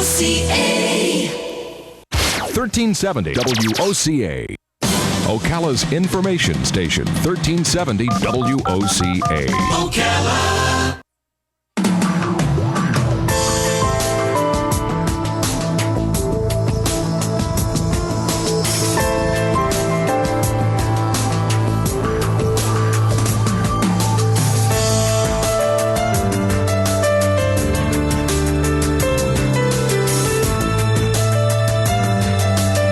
1370 WOCA. Ocala's information station, 1370 WOCA. Ocala.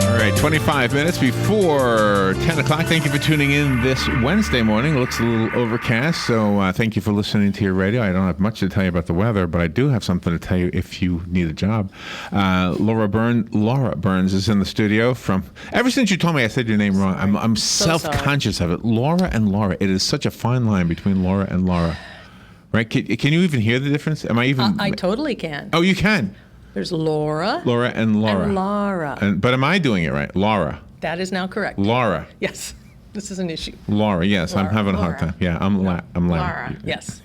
All right, 25 minutes before 10 o'clock. Thank you for tuning in this Wednesday morning. It looks a little overcast, so thank you for listening to your radio. I don't have much to tell you about the weather, but I do have something to tell you if you need a job. Laura Byrnes is in the studio from... Ever since you told me I said your name wrong, I'm self-conscious of it. Laura and Laura. It is such a fine line between Laura and Laura. Right? Can you even hear the difference? Am I even... I totally can. Oh, you can? There's Laura. Laura and Laura. And Laura. But am I doing it right? Laura. That is now correct. Laura. Yes. This is an issue. Laura, yes. Laura. I'm having a hard time. Yeah, I'm Laura. Yes.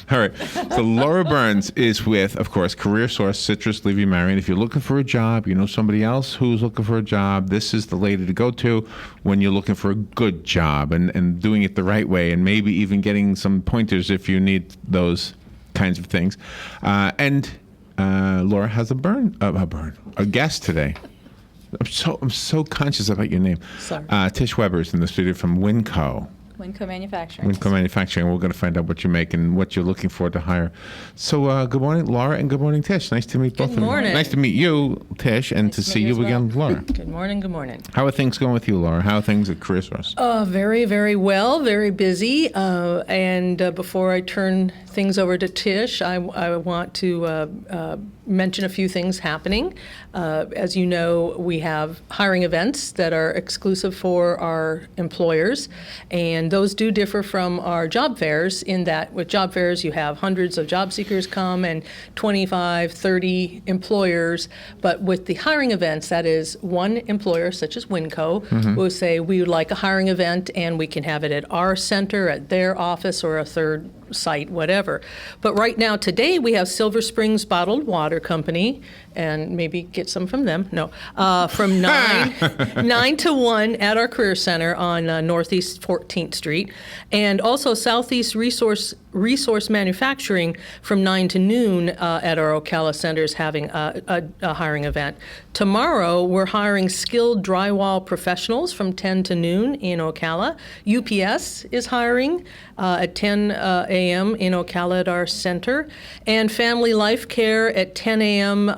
All right. So Laura Byrnes is with, of course, CareerSource, Citrus, Levy, Marion. If you're looking for a job, you know somebody else who's looking for a job, this is the lady to go to when you're looking for a good job and doing it the right way, and maybe even getting some pointers if you need those kinds of things. Laura has a guest today. I'm so conscious about your name. Sorry. Tish Weber is in the studio from Winco. Winco Manufacturing. Winco Manufacturing. We're going to find out what you make and what you're looking for to hire. So good morning, Laura, and good morning, Tish. Nice to meet both of you. Good morning. Nice to meet you, Tish, and Nice to to see meet you you as again, well. Laura. Good morning. Good morning. How are things going with you, Laura? How are things at CareerSource? Very, very well. Very busy. And before I turn things over to Tish, I want to mention a few things happening. As you know, we have hiring events that are exclusive for our employers, and those do differ from our job fairs in that with job fairs you have hundreds of job seekers come and 25, 30 employers, but with the hiring events, that is one employer such as Winco will say we would like a hiring event and we can have it at our center, at their office, or a third site, whatever. But right now, today, we have Silver Springs Bottled Water Company, and maybe get some from them. No, from 9 to 1 at our Career Center on Northeast 14th Street, and also Southeast Resource Manufacturing from 9 to noon at our Ocala Centers having a hiring event. Tomorrow, we're hiring skilled drywall professionals from 10 to noon in Ocala. UPS is hiring at 10 a.m. in Ocala at our center. And Family Life Care at 10 a.m.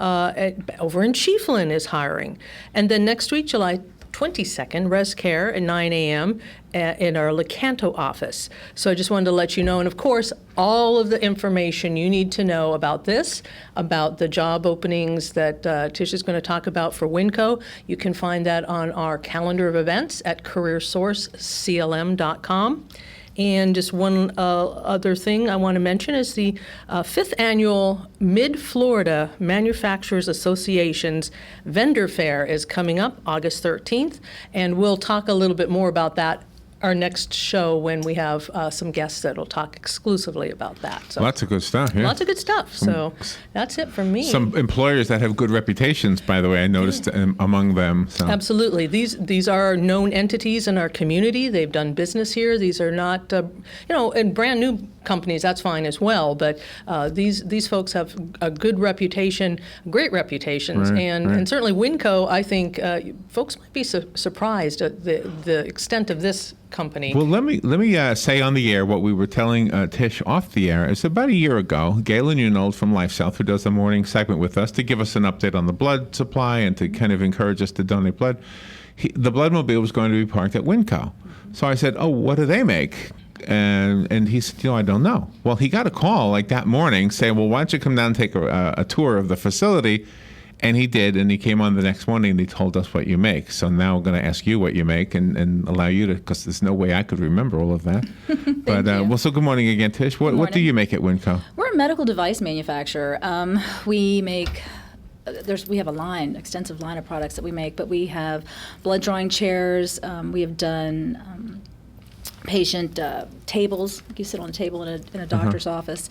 Over in Chiefland is hiring. And then next week, July 22nd, Res Care at 9 a.m. in our Lecanto office. So I just wanted to let you know, and of course, all of the information you need to know about this, about the job openings that Tish is going to talk about for Winco, you can find that on our calendar of events at CareerSourceCLM.com. And just one other thing I want to mention is the 5th annual Mid-Florida Manufacturers Association's Vendor Fair is coming up August 13th, and we'll talk a little bit more about that our next show when we have some guests that will talk exclusively about that. So Lots of good stuff, yeah. lots of good stuff. So that's it from me. Some employers that have good reputations, by the way, I noticed among them. So. Absolutely. These are known entities in our community. They've done business here. These are not, and brand new companies, that's fine as well. But these folks have a good reputation, great reputations. Right, and certainly Winco, I think folks might be surprised at the extent of this company. Well, let me say on the air what we were telling Tish off the air. It's about a year ago. Galen Unold from Life South, who does the morning segment with us, to give us an update on the blood supply and to kind of encourage us to donate blood. The bloodmobile was going to be parked at Winco. So I said, "Oh, what do they make?" And he said, I don't know. Well, he got a call like that morning saying, well, why don't you come down and take a tour of the facility? And he did, and he came on the next morning and he told us what you make. So now I'm going to ask you what you make and allow you to, because there's no way I could remember all of that. But well, so good morning again, Tish. What do you make at Winco? We're a medical device manufacturer. We make... we have extensive line of products that we make, but we have blood drawing chairs. We have done patient tables, like you sit on a table in a doctor's office,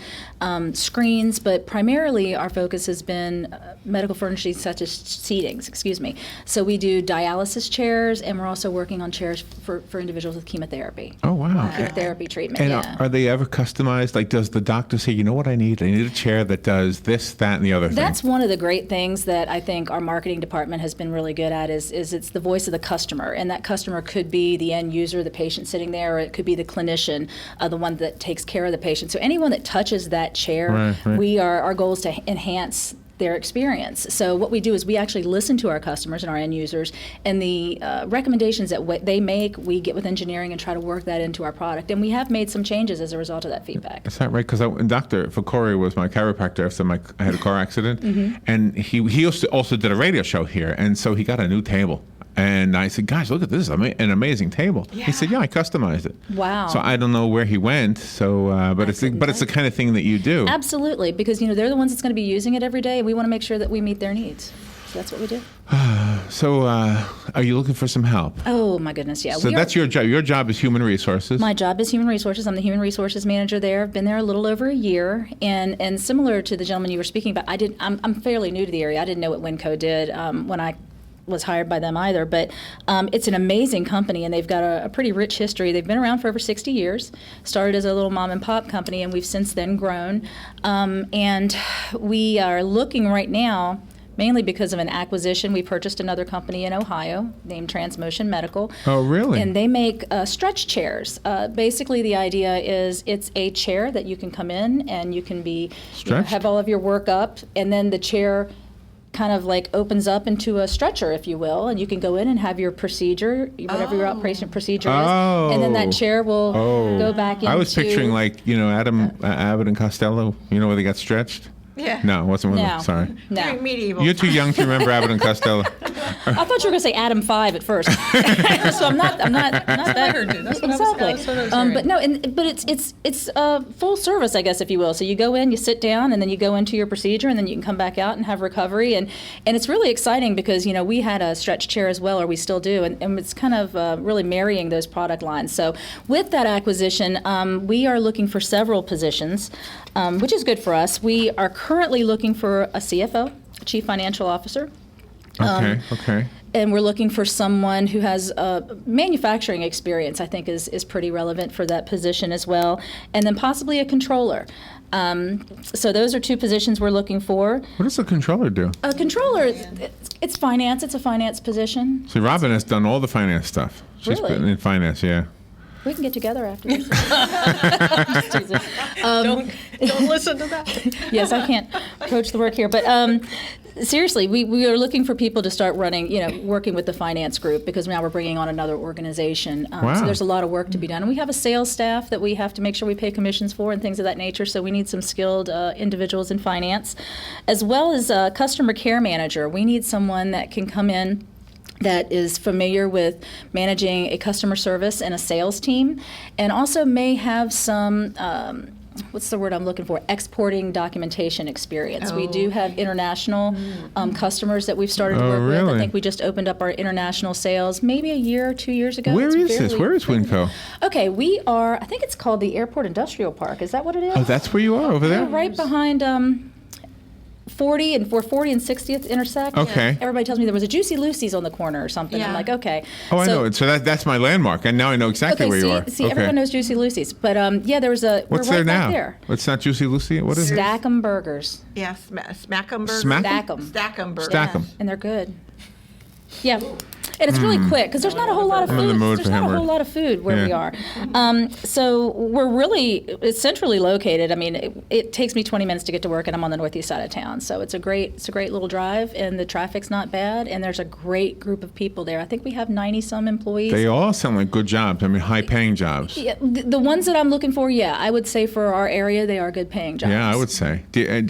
screens, but primarily our focus has been medical furnishings such as seatings, So we do dialysis chairs, and we're also working on chairs for individuals with chemotherapy. Oh, wow. Chemotherapy treatment, And are they ever customized? Like, does the doctor say, you know what I need? I need a chair that does this, that, and the other thing? That's one of the great things that I think our marketing department has been really good at is it's the voice of the customer, and that customer could be the end user, the patient sitting there, or it could be the clinician, the one that takes care of the patient. So anyone that touches that chair, Right. Our goal is to enhance their experience. So what we do is we actually listen to our customers and our end users, and the recommendations that they make, we get with engineering and try to work that into our product. And we have made some changes as a result of that feedback. Is that right? Because Dr. Fakori was my chiropractor after I had a car accident, and he also did a radio show here, and so he got a new table. And I said, gosh, look at this, an amazing table. Yeah. He said, yeah, I customized it. Wow. So I don't know where he went, but it's the kind of thing that you do. Absolutely, because they're the ones that's going to be using it every day, and we want to make sure that we meet their needs. So that's what we do. So are you looking for some help? Oh, my goodness, yeah. So that's your job. Your job is human resources. My job is human resources. I'm the human resources manager there. I've been there a little over a year, and similar to the gentleman you were speaking about, I'm fairly new to the area. I didn't know what Winco did when I was hired by them either, but it's an amazing company, and they've got a pretty rich history. They've been around for over 60 years, started as a little mom and pop company, and we've since then grown. And we are looking right now, mainly because of an acquisition. We purchased another company in Ohio named Transmotion Medical. Oh, really? And they make stretch chairs. Basically, the idea is it's a chair that you can come in and you can have all of your work up, and then the chair kind of like opens up into a stretcher, if you will, and you can go in and have your procedure, whatever your outpatient procedure is, and then that chair will go back into... I was picturing Abbott and Costello, where they got stretched. Yeah. No, it wasn't one of No. them. Sorry. No. During medieval You're too young to remember Abbott and Costello. I thought you were going to say Adam 5 at first. So I'm not that. I heard too. That's what Exactly. I was hearing. But no, but it's full service, I guess, if you will. So you go in, you sit down, and then you go into your procedure, and then you can come back out and have recovery. And it's really exciting because we had a stretch chair as well, or we still do, and it's kind of really marrying those product lines. So with that acquisition, we are looking for several positions, which is good for us. We are currently looking for a CFO, a Chief Financial Officer. Okay. And we're looking for someone who has manufacturing experience, I think is pretty relevant for that position as well. And then possibly a controller. So those are two positions we're looking for. What does a controller do? A controller, it's finance. It's a finance position. See, Robin has done all the finance stuff. She's Really? been in finance, yeah. We can get together after this. Don't listen to that. Yes, I can't coach the work here, but seriously, we are looking for people to start running, working with the finance group, because now we're bringing on another organization. Wow. So there's a lot of work to be done. And we have a sales staff that we have to make sure we pay commissions for and things of that nature, so we need some skilled individuals in finance, as well as a customer care manager. We need someone that can come in that is familiar with managing a customer service and a sales team, and also may have some, what's the word I'm looking for, exporting documentation experience. We do have international customers that we've started to work with. really? I think we just opened up our international sales maybe a year or 2 years ago. Where It's is this? fairly- Where is Winco? Okay, we are, I think it's called the Airport Industrial Park. Is that what it is? Oh, that's where you are, over there? We're right behind 40 and 60th intersect. Okay. Everybody tells me there was a Juicy Lucy's on the corner or something. I'm Yeah. like, okay. Oh, I So- know. So that's my landmark, and now I know exactly where you are. See, okay. everyone knows Juicy Lucy's. But there was What's we're there right back now? there. It's not Juicy Lucy. What is it? Stack 'em burgers. Yeah, Smack 'em burgers. Smack 'em? Stack 'em. Stack 'em burgers. Stack 'em. And they're good. Yeah. And it's really quick because there's not a whole lot of food. I'm in the mood There's for not a hamburger. whole lot of food where we Yeah. are. So it's centrally located. I mean, it takes me 20 minutes to get to work, and I'm on the northeast side of town. So it's a great little drive, and the traffic's not bad, and there's a great group of people there. I think we have 90-some employees. They all sound like good jobs. I mean, high-paying jobs. Yeah, the ones that I'm looking for, yeah, I would say for our area, they are good paying jobs. Yeah, I would say.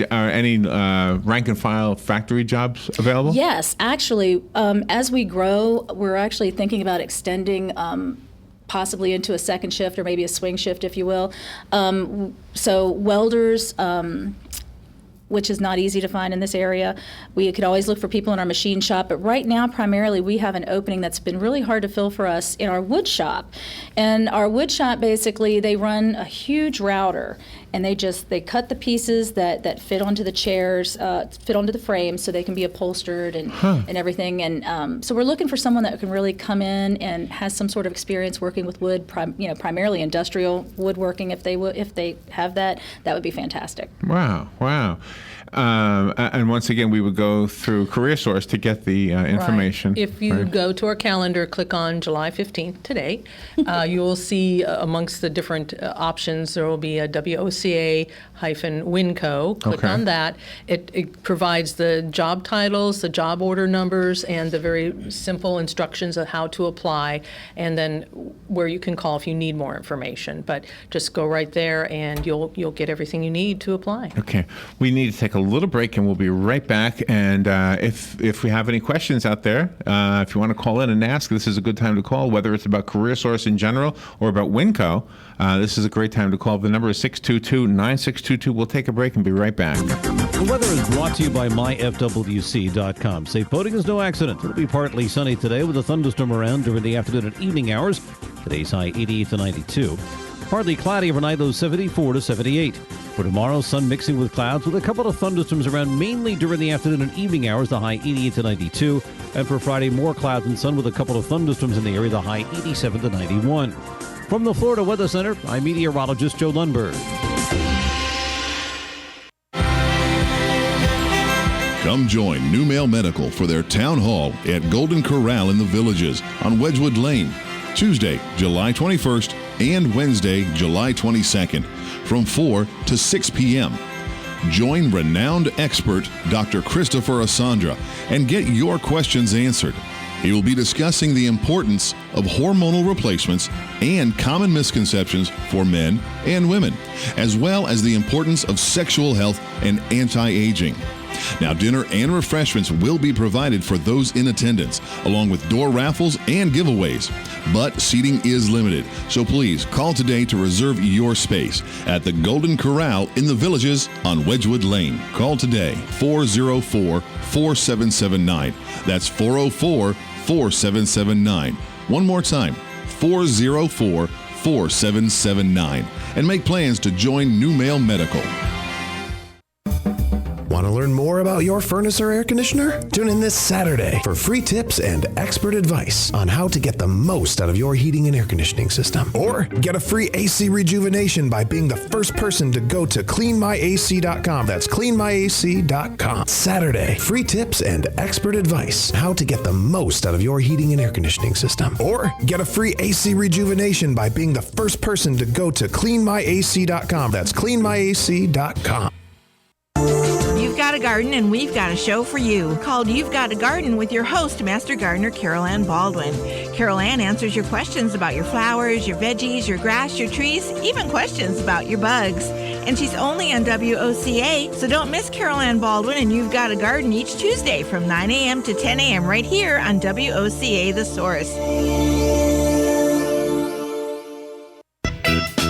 Are any rank and file factory jobs available? Yes, actually, as we grow, we're actually thinking about extending possibly into a second shift or maybe a swing shift, if you will. So welders, which is not easy to find in this area. We could always look for people in our machine shop, but right now, primarily, we have an opening that's been really hard to fill for us in our wood shop. And our wood shop, basically, they run a huge router, and they cut the pieces that fit onto the chairs, fit onto the frames, so they can be upholstered and everything. And so we're looking for someone that can really come in and has some sort of experience working with wood, primarily industrial woodworking. If they have that would be fantastic. Wow. And once again, we would go through CareerSource to get the information. Right. If you go to our calendar, click on July 15th today, you will see amongst the different options, there will be a WOCA-Winco. Click on that. It provides the job titles, the job order numbers, and the very simple instructions of how to apply, and then where you can call if you need more information. But just go right there, and you'll get everything you need to apply. Okay. We need to take a little break, and we'll be right back. And if we have any questions out there, if you want to call in and ask, this is a good time to call, whether it's about CareerSource in general or about Winco. This is a great time to call. The number is 622-9622. We'll take a break and be right back. The weather is brought to you by myfwc.com. Safe boating is no accident. It'll be partly sunny today with a thunderstorm around during the afternoon and evening hours. Today's high 88 to 92. Partly cloudy overnight, low 74 to 78. For tomorrow, sun mixing with clouds with a couple of thunderstorms around mainly during the afternoon and evening hours, the high 88 to 92. And for Friday, more clouds and sun with a couple of thunderstorms in the area, the high 87 to 91. From the Florida Weather Center, I'm meteorologist Joe Lundberg. Come join New Mail Medical for their town hall at Golden Corral in the Villages on Wedgwood Lane, Tuesday, July 21st and Wednesday, July 22nd from 4 to 6 p.m. Join renowned expert Dr. Christopher Asandra and get your questions answered. He will be discussing the importance of hormonal replacements and common misconceptions for men and women, as well as the importance of sexual health and anti-aging. Now, dinner and refreshments will be provided for those in attendance, along with door raffles and giveaways. But seating is limited, so please call today to reserve your space at the Golden Corral in the Villages on Wedgwood Lane. Call today, 404-4779. That's 404-4779. One more time, 404-4779. And make plans to join New Mail Medical. Want to learn more about your furnace or air conditioner? Tune in this Saturday for free tips and expert advice on how to get the most out of your heating and air conditioning system. Or get a free AC rejuvenation by being the first person to go to cleanmyac.com. That's cleanmyac.com. Saturday, free tips and expert advice on how to get the most out of your heating and air conditioning system. Or get a free AC rejuvenation by being the first person to go to cleanmyac.com. That's cleanmyac.com. You've got a garden and we've got a show for you called You've Got a Garden with your host, Master Gardener Carol Ann Baldwin. Carol Ann answers your questions about your flowers, your veggies, your grass, your trees, even questions about your bugs. And she's only on WOCA, so don't miss Carol Ann Baldwin and You've Got a Garden each Tuesday from 9 a.m. to 10 a.m. right here on WOCA The Source.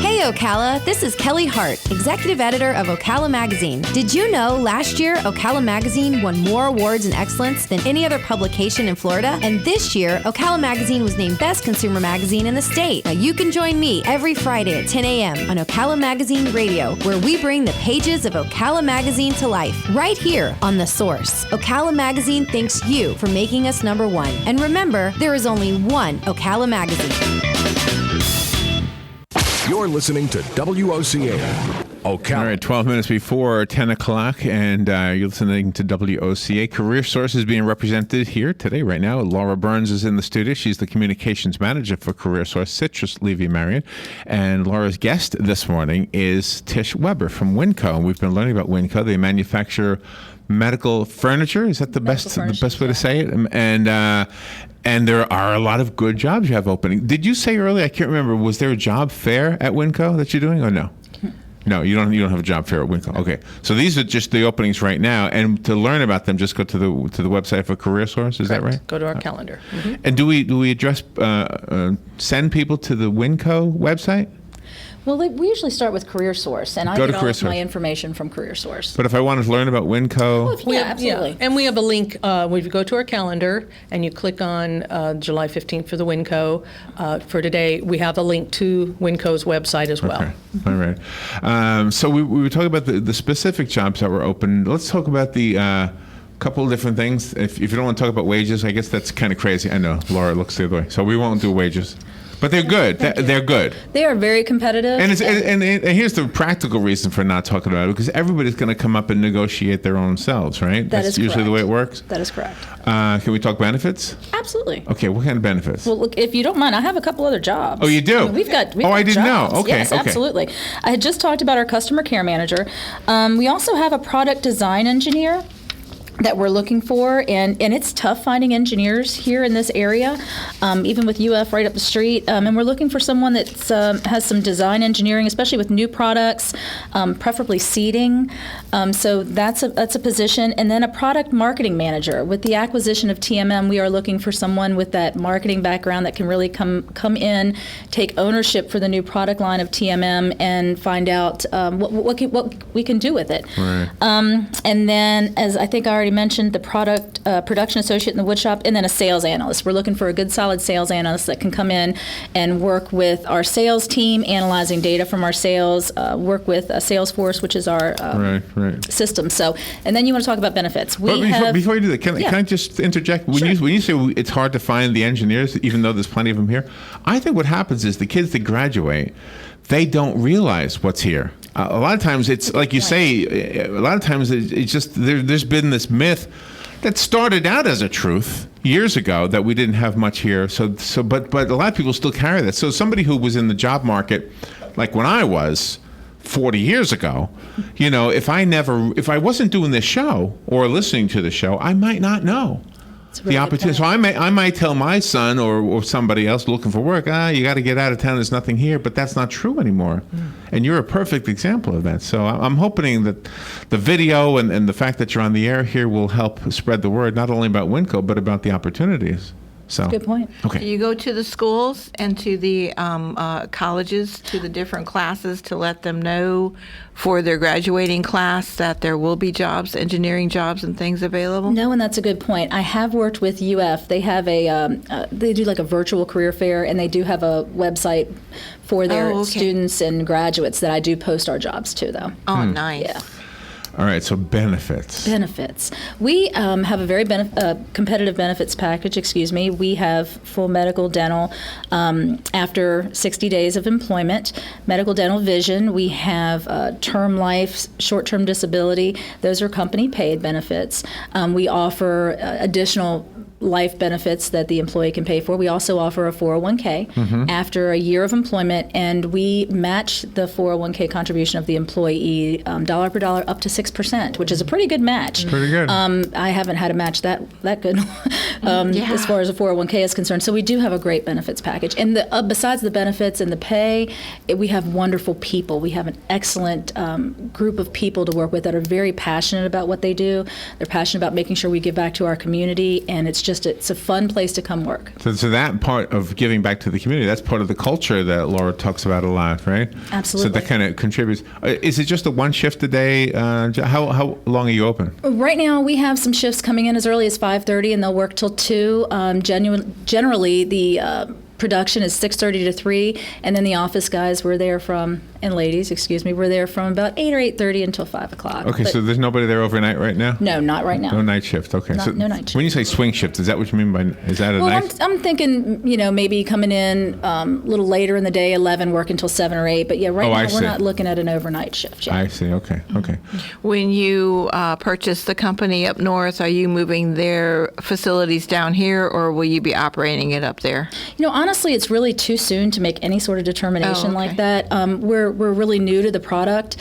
Hey Ocala, this is Kelly Hart, Executive Editor of Ocala Magazine. Did you know last year Ocala Magazine won more awards in excellence than any other publication in Florida? And this year, Ocala Magazine was named Best Consumer Magazine in the state. Now you can join me every Friday at 10 a.m. on Ocala Magazine Radio, where we bring the pages of Ocala Magazine to life, right here on The Source. Ocala Magazine thanks you for making us number one. And remember, there is only one Ocala Magazine. You're listening to WOCA. Ocala. All right, 12 minutes before 10 o'clock, and you're listening to WOCA. CareerSource is being represented here today, right now. Laura Byrnes is in the studio. She's the communications manager for CareerSource, Citrus Levy Marion. And Laura's guest this morning is Tish Weber from Winco. And we've been learning about Winco. They manufacture medical furniture. Is that the best way to say it? And there are a lot of good jobs you have opening. Did you say earlier, I can't remember, was there a job fair at Winco that you're doing or no? No, you don't have a job fair at Winco. Okay. So these are just the openings right now. And to learn about them, just go to the website for CareerSource. Is that right? Go to our calendar. Mm-hmm. And do we address send people to the Winco website? Well, we usually start with CareerSource, and I Go get to all of CareerSource. my information from CareerSource. But if I wanted to learn about Winco, Yeah, absolutely. And we have a link. When you go to our calendar and you click on July 15th for the Winco, for today, we have a link to Winco's website as well. okay, all right. So we were talking about the specific jobs that were open. Let's talk about the couple of different things. If you don't want to talk about wages, I guess that's kind of crazy. I know Laura looks the other way, so we won't do wages. But they're good. They're good. They are very competitive. And here's the practical reason for not talking about it, because everybody's going to come up and negotiate their own selves, right? That's usually the way it works. That is correct. Can we talk benefits? Absolutely. Okay, what kind of benefits? Well, look, if you don't mind, I have a couple other jobs. Oh, you do? We've got I didn't know. jobs. Okay, Yes, okay. absolutely. I had just talked about our customer care manager. We also have a product design engineer that we're looking for, and it's tough finding engineers here in this area, even with UF right up the street. And we're looking for someone that has some design engineering, especially with new products, preferably seating. So that's a position. And then a product marketing manager. With the acquisition of TMM, we are looking for someone with that marketing background that can really come in, take ownership for the new product line of TMM, and find out what we can do with it. Right. And then, as I think I already mentioned, the production associate in the wood shop, and then a sales analyst. We're looking for a good, solid sales analyst that can come in and work with our sales team, analyzing data from our sales, work with Salesforce, which is our Right. system. So, and then you want to talk about benefits. Before you do that, can I just interject? When Sure. you say it's hard to find the engineers, even though there's plenty of them here, I think what happens is the kids that graduate, they don't realize what's here. A lot of times it's like you say. A lot of times it's just there's been this myth that started out as a truth years ago that we didn't have much here. But a lot of people still carry that. So somebody who was in the job market, like when I was 40 years ago, if I wasn't doing this show or listening to the show, I might not know the opportunity. So I might tell my son or somebody else looking for work, you got to get out of town. There's nothing here, but that's not true anymore. And you're a perfect example of that. So I'm hoping that the video and the fact that you're on the air here will help spread the word, not only about Winco, but about the opportunities. So Good point. Okay. Do you go to the schools and to the colleges, to the different classes, to let them know for their graduating class that there will be jobs, engineering jobs and things available? No, and that's a good point. I have worked with UF. They have they do like a virtual career fair, and they do have a website for their students and graduates that I do post our jobs to, though. Oh, nice. Yeah. All right, so benefits. Benefits. We have a very competitive benefits package, We have full medical, dental, after 60 days of employment, medical, dental, vision. We have term life, short-term disability. Those are company-paid benefits. We offer additional life benefits that the employee can pay for. We also offer a 401k after a year of employment, and we match the 401k contribution of the employee dollar per dollar up to 6%, which is a pretty good match. Pretty good. I haven't had a match that good as far as a 401k is concerned. So we do have a great benefits package. And besides the benefits and the pay, we have wonderful people. We have an excellent group of people to work with that are very passionate about what they do. They're passionate about making sure we give back to our community, and it's a fun place to come work. So that part of giving back to the community, that's part of the culture that Laura talks about a lot, right? Absolutely. So that kind of contributes. Is it just a one shift a day? How long are you open? Right now, we have some shifts coming in as early as 5:30, and they'll work till 2. Generally, the production is 6:30 to 3, and then the office guys were there and ladies, we're there from about 8 or 8:30 until 5 o'clock. Okay, so there's nobody there overnight right now? No, not right now. No night shift. Okay, No night shift. When you say swing shift, is that what you mean by? Is that a night? I'm thinking, maybe coming in a little later in the day, 11, work until 7 or 8. But yeah, right now we're not looking at an overnight shift yet. I see. Okay. When you purchase the company up north, are you moving their facilities down here, or will you be operating it up there? Honestly, it's really too soon to make any sort of determination like that. We're really new to the product,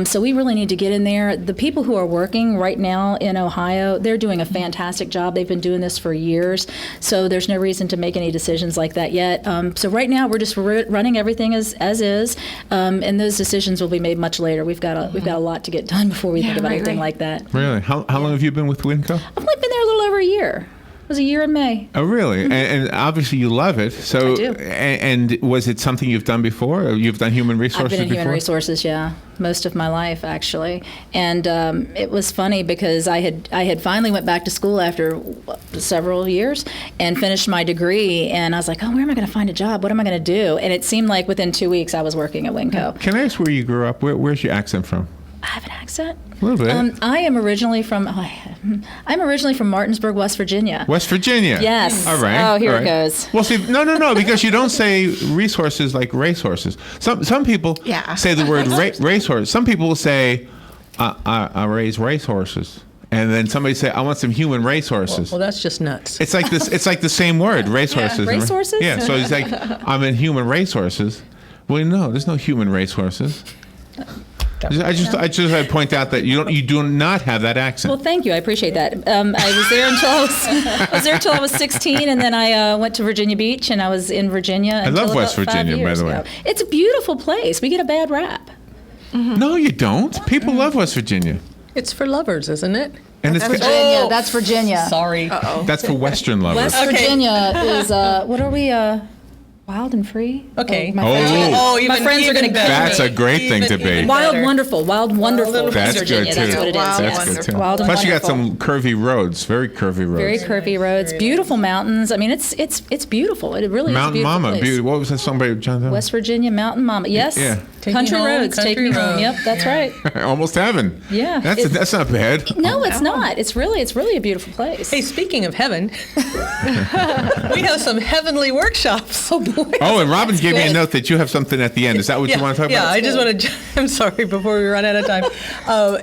so we really need to get in there. The people who are working right now in Ohio, they're doing a fantastic job. They've been doing this for years, so there's no reason to make any decisions like that yet. So right now, we're just running everything as is, and those decisions will be made much later. We've got a lot to get done before we think about anything like that. Really? How long have you been with Winco? I've only been there a little over a year. It was a year in May. Oh, really? And obviously you love it. So, I do. And was it something you've done before? Or you've done human resources I've been in before? human resources, yeah, most of my life actually. And it was funny because I had finally went back to school after several years and finished my degree. And I was like, oh, where am I going to find a job? What am I going to do? And it seemed like within 2 weeks I was working at Winco. Can I ask where you grew up? Where's your accent from? I have an accent. A little bit. I'm originally from Martinsburg, West Virginia. West Virginia. Yes. All right. Oh, here all it right. goes. Well, see, no, because you don't say resources like racehorses. Some people say the word racehorse. Some people will say, I raise racehorses. And then somebody say, I want some human racehorses. Well, that's just nuts. It's like this. It's like the same word, racehorses. Racehorses? Yeah. So he's like, I'm in human racehorses. Well, no, there's no human racehorses. I just had to point out that you do not have that accent. Well, thank you. I appreciate that. I was there until I was 16, and then I went to Virginia Beach, and I was in Virginia. I love West Virginia, by the way. It's a beautiful place. We get a bad rap. No, you don't. People love West Virginia. It's for lovers, isn't it? And it's Virginia. That's Virginia. Sorry. that's for Western lovers. West Virginia is what are we? Wild and free. Okay. My friends are going to go. That's a great thing to be. Wild, wonderful. Wild, wonderful. That's Virginia. good too. That's what it is. That's good too. Wild and Plus, you got wonderful. some curvy roads, very curvy roads. Very curvy roads, beautiful mountains. I mean, it's beautiful. It really Mountain is a beautiful Mama. place. What was that song by Jonathan? West Virginia, Mountain Mama. Yes. Yeah. Take Country me home, roads. Take country me home. road. Yep, that's right. Almost heaven. Yeah. That's not bad. No, it's not. It's really a beautiful place. Hey, speaking of heaven, we have some heavenly workshops. Oh, boy. Oh, and Robin gave me a note that you have something at the end. Is that what you want to talk Yeah, about? I just want to, I'm sorry, before we run out of time.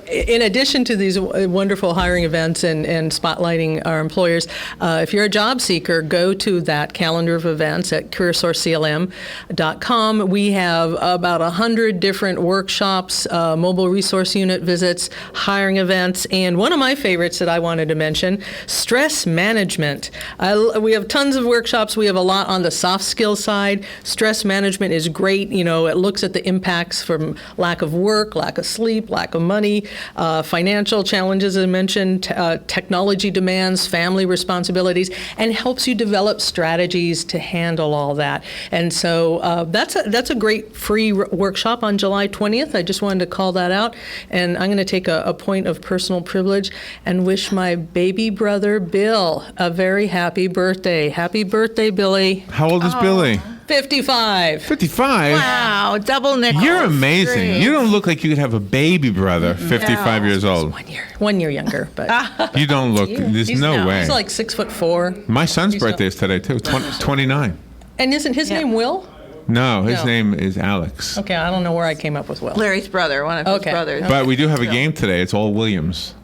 In addition to these wonderful hiring events and spotlighting our employers, if you're a job seeker, go to that calendar of events at CareerSourceCLM.com. We have about 100 different workshops, mobile resource unit visits, hiring events, and one of my favorites that I wanted to mention, stress management. We have tons of workshops. We have a lot on the soft skills side. Stress management is great. You know, it looks at the impacts from lack of work, lack of sleep, lack of money, financial challenges, as I mentioned, technology demands, family responsibilities, and helps you develop strategies to handle all that. And so that's a great free workshop on July 20th. I just wanted to call that out. And I'm going to take a point of personal privilege and wish my baby brother, Bill, a very happy birthday. Happy birthday, Billy. How old is Billy? 55. 55? Wow, double nickels. You're amazing. Great. You don't look like you could have a baby brother, 55 years old. 1 year younger, but You don't look, there's no way. he's like 6'4". My son's He's birthday is today, too, 29. And isn't his name Will? No, his No. name is Alex. Okay, I don't know where I came up with Will. Larry's brother, one of his Okay. brothers. But we do have a game today. It's all Williams.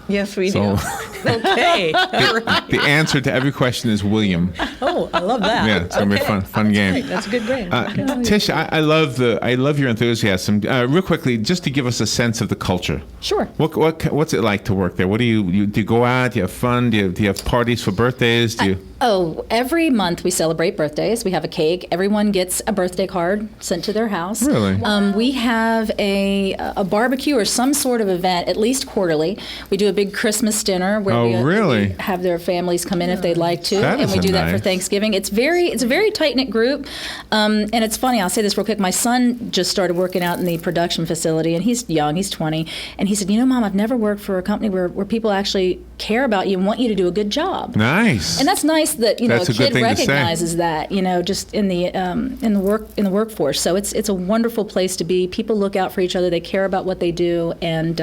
Yes, we So do. Okay. the answer to every question is William. Oh, I love that. Yeah, it's gonna be a fun game. Great. That's a good game. Tish, I love your enthusiasm. Real quickly, just to give us a sense of the culture. Sure. What's it like to work there? What do you go out? Do you have fun? Do you have parties for birthdays? Every month we celebrate birthdays. We have a cake. Everyone gets a birthday card sent to their house. Really? We have a barbecue or some sort of event at least quarterly. We do a big Christmas dinner where we have their families come in if they'd like to, That and we is do that for nice. Thanksgiving. It's a very tight knit group, and it's funny. I'll say this real quick. My son just started working out in the production facility, and he's young. He's 20, and he said, "You know, Mom, I've never worked for a company where people actually care about you and want you to do a good job." Nice. And that's nice that That's a a good kid thing to say. recognizes that just in the workforce. So it's a wonderful place to be. People look out for each other. They care about what they do, and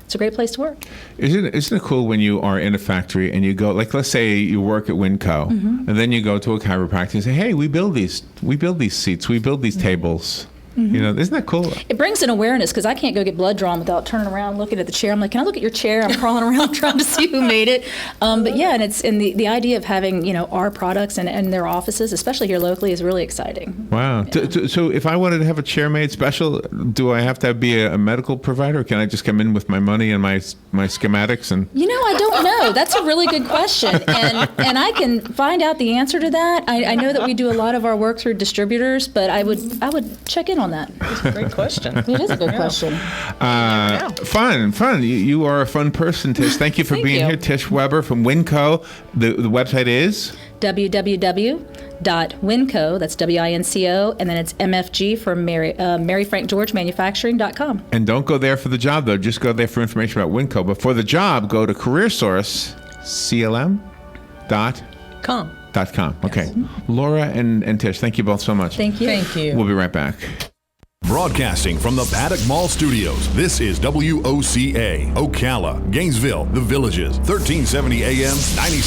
it's a great place to work. Isn't it cool when you are in a factory and you go, like, let's say you work at Winco, and then you go to a chiropractor and say, "Hey, we build these seats, we build these tables." Isn't that cool? It brings an awareness because I can't go get blood drawn without turning around, looking at the chair. I'm like, "Can I look at your chair?" I'm crawling around trying to see who made it. But yeah, and it's the idea of having our products and their offices, especially here locally, is really exciting. Wow. Yeah. So if I wanted to have a chair made special, do I have to be a medical provider, or can I just come in with my money and my schematics and? I don't know. That's a really good question, and I can find out the answer to that. I know that we do a lot of our work through distributors, but I would check in on on that. That's a great question. It is a good question. Fun. You are a fun person, Tish. Thank you for being you. here. Tish Weber from Winco. The website is? www.winco, that's WINCO, and then it's MFG for Mary Frank George Manufacturing.com. And don't go there for the job, though. Just go there for information about Winco. But for the job, go to CareerSource, CLM.com. Okay. Laura and Tish, thank you both so much. Thank you. Thank you. We'll be right back. Broadcasting from the Paddock Mall Studios, this is WOCA, Ocala, Gainesville, The Villages, 1370 AM, 96.